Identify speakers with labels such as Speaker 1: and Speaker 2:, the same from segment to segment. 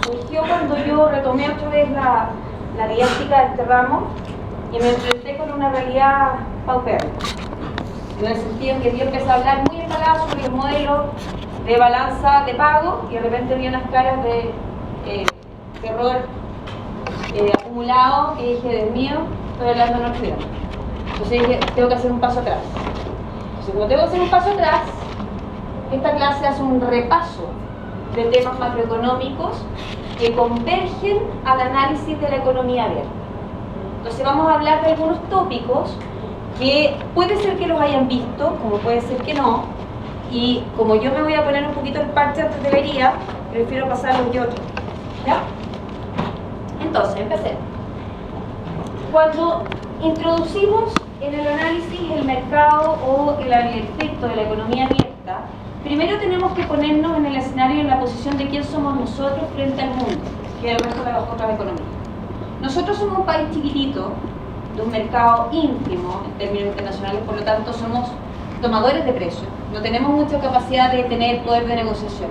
Speaker 1: surgió cuando yo retomé otra vez la didáctica de este ramo y me enfrenté con una realidad paupérrima. En el sentido en que yo empecé a hablar muy embalada sobre el modelo de balanza de pago y de repente vi unas caras de terror acumulado y dije, Dios mío, estoy hablando en otro idioma. Entonces dije, tengo que hacer un paso atrás. Entonces, como tengo que hacer un paso atrás, esta clase hace un repaso de temas macroeconómicos que convergen al análisis de la economía abierta. Entonces vamos a hablar de algunos tópicos que puede ser que los hayan visto, como puede ser que no, y como yo me voy a poner un poquito el parche antes de la herida, prefiero pasarlos yo. ¿Ya? Entonces, empecemos. Cuando introducimos en el análisis el mercado o el efecto de la economía abierta, primero tenemos que ponernos en el escenario, en la posición de quién somos nosotros frente al mundo, que es el resto de las otras economías. Nosotros somos un país chiquitito, de un mercado ínfimo en términos internacionales, por lo tanto somos tomadores de precios, no tenemos mucha capacidad de tener poder de negociación.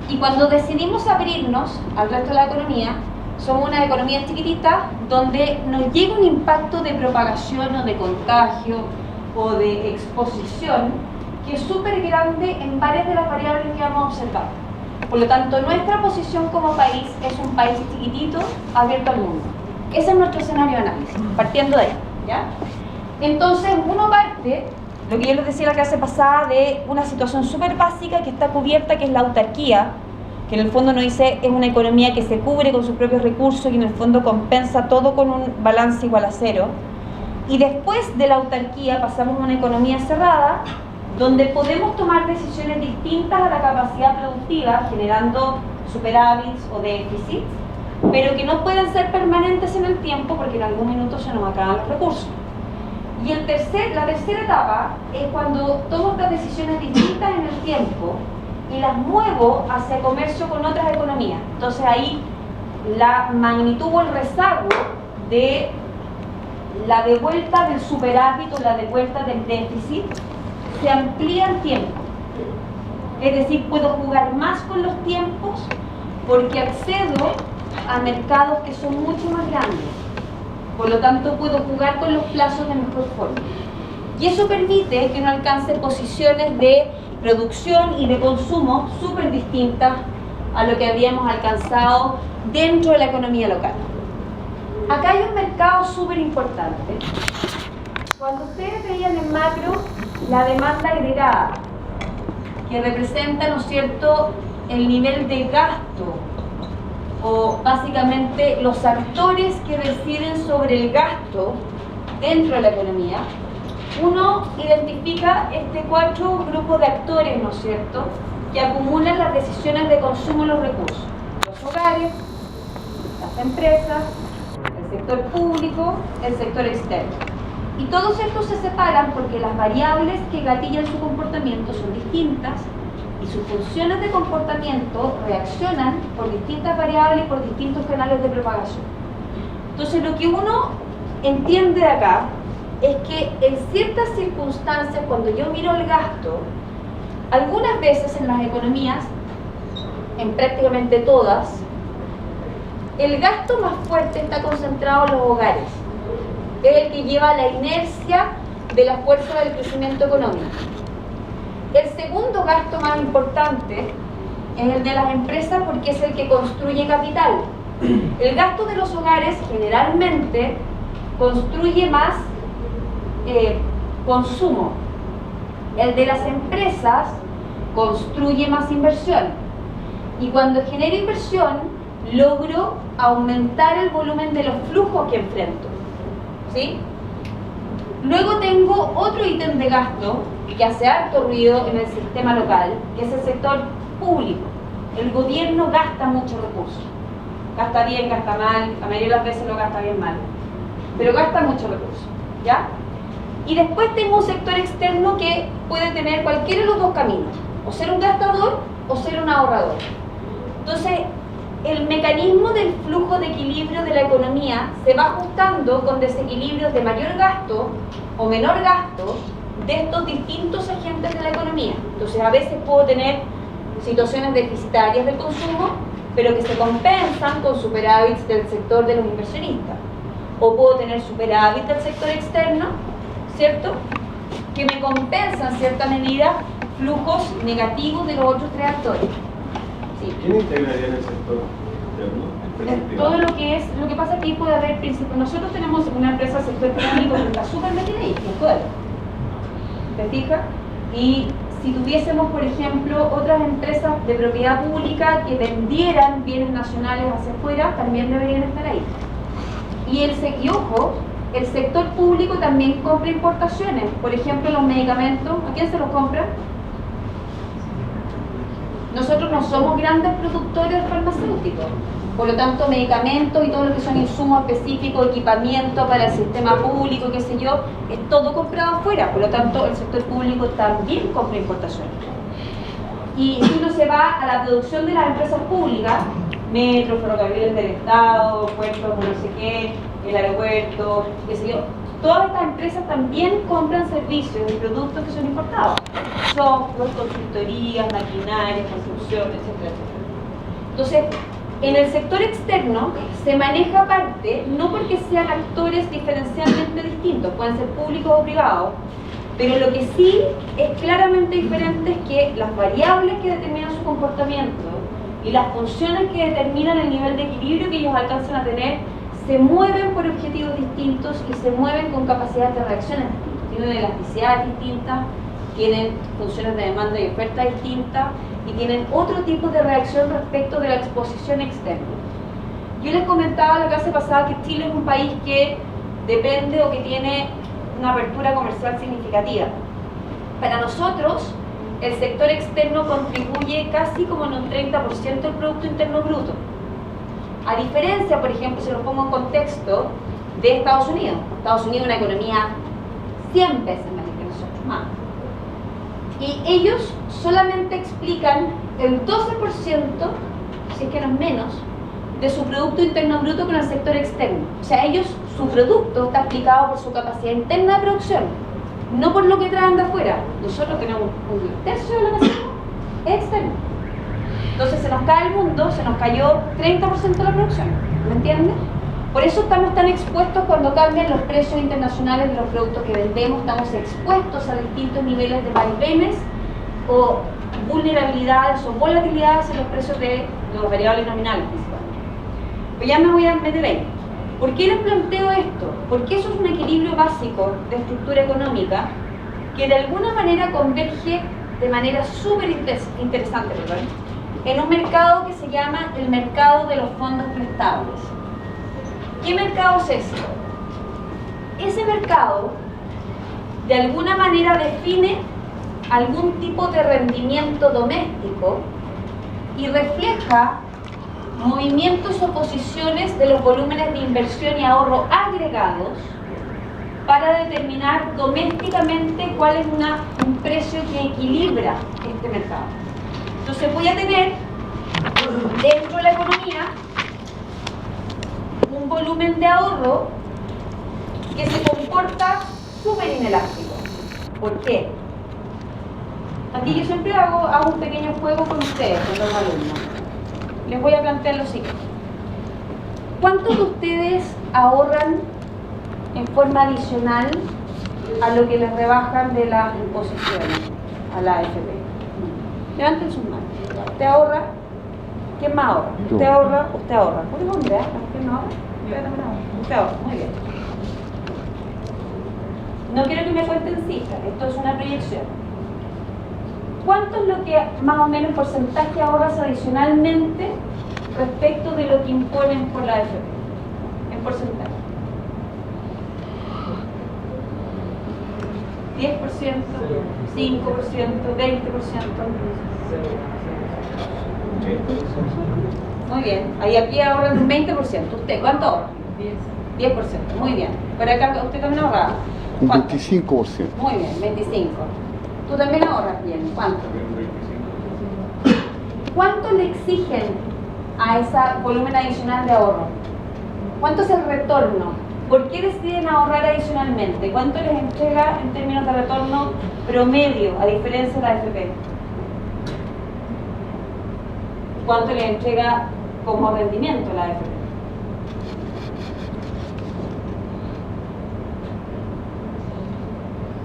Speaker 1: Y cuando decidimos abrirnos al resto de la economía, somos una economía chiquitita donde nos llega un impacto de propagación o de contagio o de exposición que es súper grande en varias de las variables que vamos a observar. Por lo tanto, nuestra posición como país es un país chiquitito abierto al mundo. Ese es nuestro escenario de análisis, partiendo de ahí, ¿ya? Entonces, uno parte, lo que yo les decía la clase pasada, de una situación súper básica que está cubierta, que es la autarquía, que en el fondo nos dice es una economía que se cubre con sus propios recursos y en el fondo compensa todo con un balance igual a cero. Y después de la autarquía pasamos a una economía cerrada, donde podemos tomar decisiones distintas a la capacidad productiva, generando superávits o déficits, pero que no pueden ser permanentes en el tiempo porque en algún minuto se nos acaban los recursos. Y la tercera etapa es cuando tomo estas decisiones distintas en el tiempo y las muevo hacia comercio con otras economías. Entonces ahí la magnitud o el rezago de la devuelta del superávit o la devuelta del déficit se amplía en tiempo. Es decir, puedo jugar más con los tiempos porque accedo a mercados que son mucho más grandes. Por lo tanto, puedo jugar con los plazos de mejor forma. Y eso permite que uno alcance posiciones de producción y de consumo súper distintas a lo que habíamos alcanzado dentro de la economía local. Acá hay un mercado súper importante. Cuando ustedes veían en macro la demanda agregada, que representa, ¿no es cierto?, el nivel de gasto, o básicamente los actores que deciden sobre el gasto dentro de la economía, uno identifica cuatro grupos de actores, ¿no es cierto?, que acumulan las decisiones de consumo de los recursos: los hogares, las empresas, el sector público, el sector externo. Y todos estos se separan porque las variables que gatillan su comportamiento son distintas y sus funciones de comportamiento reaccionan por distintas variables y por distintos canales de propagación. Entonces, lo que uno entiende de acá es que en ciertas circunstancias, cuando yo miro el gasto, algunas veces en las economías, en prácticamente todas, el gasto más fuerte está concentrado en los hogares. Es el que lleva la inercia de la fuerza del crecimiento económico. El segundo gasto más importante es el de las empresas porque es el que construye capital. El gasto de los hogares generalmente construye más consumo. El de las empresas construye más inversión. Y cuando genero inversión, logro aumentar el volumen de los flujos que enfrento. ¿Sí? Luego tengo otro ítem de gasto que hace harto ruido en el sistema local, que es el sector público. El gobierno gasta muchos recursos. Gasta bien, gasta mal, la mayoría de las veces lo gasta bien mal. Pero gasta muchos recursos, ¿ya? Y después tengo un sector externo que puede tener cualquiera de los dos caminos. O ser un gastador o ser un ahorrador. Entonces, el mecanismo del flujo de equilibrio de la economía se va ajustando con desequilibrios de mayor gasto o menor gasto de estos distintos agentes de la economía. Entonces, a veces puedo tener situaciones deficitarias del consumo, pero que se compensan con superávits del sector de los inversionistas. O puedo tener superávit del sector externo, ¿cierto?, que me compensan en cierta medida flujos negativos de los otros tres actores. Sí.
Speaker 2: ¿Quién integraría en el sector externo?
Speaker 1: Todo lo que pasa aquí puede haber principios. Nosotros tenemos una empresa del sector económico que está súper metida ahí, que es Codelco. ¿Te fijas? Y si tuviésemos, por ejemplo, otras empresas de propiedad pública que vendieran bienes nacionales hacia afuera, también deberían estar ahí. Y ojo, el sector público también compra importaciones. Por ejemplo, los medicamentos, ¿a quién se los compra? Nosotros no somos grandes productores farmacéuticos. Por lo tanto, medicamentos y todo lo que son insumos específicos, equipamiento para el sistema público, qué sé yo, es todo comprado afuera. Por lo tanto, el sector público también compra importaciones. Y si uno se va a la producción de las empresas públicas, metro, ferrocarriles del Estado, puertos de no sé qué, el aeropuerto, qué sé yo, todas estas empresas también compran servicios y productos que son importados. Software, consultorías, maquinaria, construcción, etcétera, etcétera. Entonces, en el sector externo se maneja aparte, no porque sean actores diferencialmente distintos, pueden ser públicos o privados, pero lo que sí es claramente diferente es que las variables que determinan su comportamiento y las funciones que determinan el nivel de equilibrio que ellos alcanzan a tener se mueven por objetivos distintos y se mueven con capacidades de reacciones distintas. Tienen elasticidades distintas, tienen funciones de demanda y oferta distintas y tienen otro tipo de reacción respecto de la exposición externa. Yo les comentaba la clase pasada que Chile es un país que depende o que tiene una apertura comercial significativa. Para nosotros, el sector externo contribuye casi como en un 30% del Producto Interno Bruto. A diferencia, por ejemplo, si lo pongo en contexto, de Estados Unidos. Estados Unidos es una economía 100 veces más que nosotros, más. Y ellos solamente explican el 12%, si es que no es menos, de su Producto Interno Bruto con el sector externo. O sea, ellos, su producto está explicado por su capacidad interna de producción, no por lo que traen de afuera. Nosotros tenemos un tercio de lo que hacemos externo. Entonces se nos cae el mundo, se nos cayó 30% de la producción, ¿me entiendes? Por eso estamos tan expuestos cuando cambian los precios internacionales de los productos que vendemos, estamos expuestos a distintos niveles de vaivenes o vulnerabilidades o volatilidades en los precios de los variables nominales principalmente. Pues ya me voy a meter ahí. ¿Por qué les planteo esto? Porque eso es un equilibrio básico de estructura económica que de alguna manera converge de manera súper interesante, ¿verdad?, en un mercado que se llama el mercado de los fondos prestables. ¿Qué mercado es ese? Ese mercado de alguna manera define algún tipo de rendimiento doméstico y refleja movimientos o posiciones de los volúmenes de inversión y ahorro agregados para determinar domésticamente cuál es un precio que equilibra este mercado. Entonces voy a tener dentro de la economía un volumen de ahorro que se comporta súper inelástico. ¿Por qué? Aquí yo siempre hago un pequeño juego con ustedes, con los alumnos. Les voy a plantear lo siguiente. ¿Cuántos de ustedes ahorran en forma adicional a lo que les rebajan de las imposiciones a la AFP? Levanten sus manos. ¿Usted ahorra? ¿Quién más ahorra? ¿Usted ahorra? ¿Usted ahorra? ¿Por dónde? ¿Quién no ahorra? Yo también ahorro. Usted ahorra. Muy bien. No quiero que me cuenten cifras. Esto es una proyección. ¿Cuánto es lo que más o menos en porcentaje ahorras adicionalmente respecto de lo que imponen por la AFP? En porcentaje. 10%, 5%, 20%. Muy bien. Ahí aquí ahorran un 20%. ¿Usted cuánto ahorra? 10%. Muy bien. Pero acá usted también ahorra.
Speaker 3: Un
Speaker 1: ¿Cuánto?
Speaker 3: 25%.
Speaker 1: Muy bien, 25%. ¿Tú también ahorras bien? ¿Cuánto? ¿Cuánto le exigen a ese volumen adicional de ahorro? ¿Cuánto es el retorno? ¿Por qué deciden ahorrar adicionalmente? ¿Cuánto les entrega en términos de retorno promedio, a diferencia de la AFP? cuánto le entrega como rendimiento la AFP.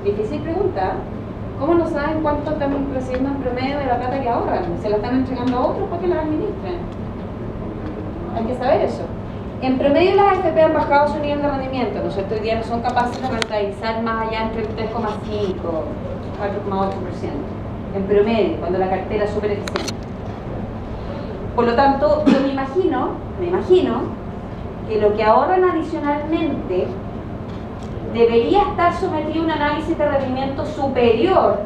Speaker 1: Difícil pregunta. ¿Cómo no saben cuánto están recibiendo en promedio de la plata que ahorran? Se la están entregando a otros para que la administren. Hay que saber eso. En promedio las AFP han bajado su nivel de rendimiento, ¿no es cierto? Hoy día no son capaces de rentabilizar más allá entre el 3,5 y 4,8%. En promedio, cuando la cartera es súper eficiente. Por lo tanto, yo me imagino que lo que ahorran adicionalmente debería estar sometido a un análisis de rendimiento superior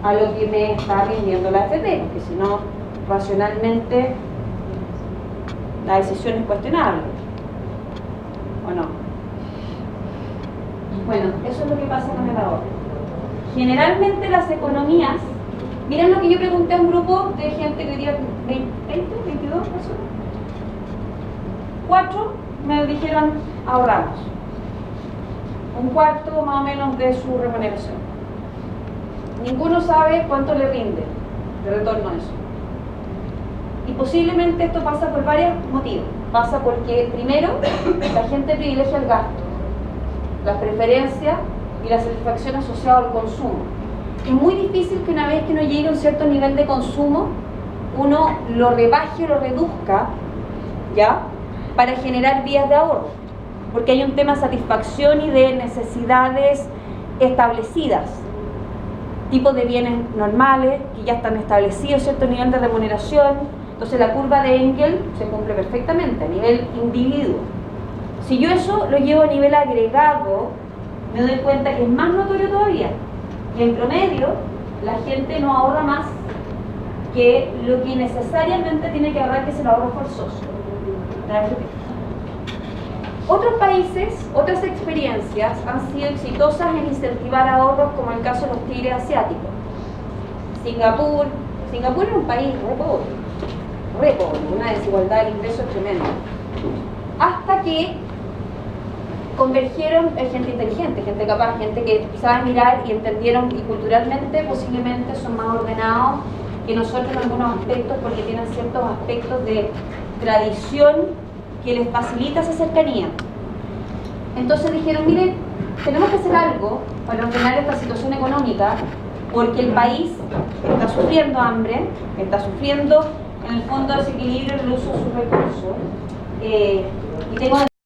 Speaker 1: a lo que me está rindiendo la AFP, porque si no, racionalmente, la decisión es cuestionable. ¿O no? Bueno, eso es lo que pasa con el ahorro. Generalmente las economías, miren lo que yo pregunté a un grupo de gente que hoy día 20, 22 personas. 4 me dijeron ahorramos. Un cuarto más o menos de su remuneración. Ninguno sabe cuánto le rinde de retorno a eso. Y posiblemente esto pasa por varios motivos. Pasa porque, primero, la gente privilegia el gasto, las preferencias y la satisfacción asociada al consumo. Es muy difícil que una vez que uno llegue a un cierto nivel de consumo, uno lo rebaje o lo reduzca, ¿ya?, para generar vías de ahorro. Porque hay un tema de satisfacción y de necesidades establecidas. Tipos de bienes normales que ya están establecidos, cierto nivel de remuneración. Entonces la curva de Engel se cumple perfectamente a nivel individuo. Si yo eso lo llevo a nivel agregado, me doy cuenta que es más notorio todavía. Y en promedio, la gente no ahorra más que lo que necesariamente tiene que ahorrar, que es el ahorro forzoso. Otros países, otras experiencias han sido exitosas en incentivar ahorros, como el caso de los tigres asiáticos. Singapur es un país re pobre, una desigualdad de ingresos tremenda. Hasta que convergieron gente inteligente, gente capaz, gente que sabe mirar y entendieron, y culturalmente posiblemente son más ordenados que nosotros en algunos aspectos, porque tienen ciertos aspectos de tradición que les facilita esa cercanía. Entonces dijeron, miren, tenemos que hacer algo para ordenar esta situación económica, porque el país está sufriendo hambre, está sufriendo en el fondo desequilibrio en el uso de sus recursos, y tengo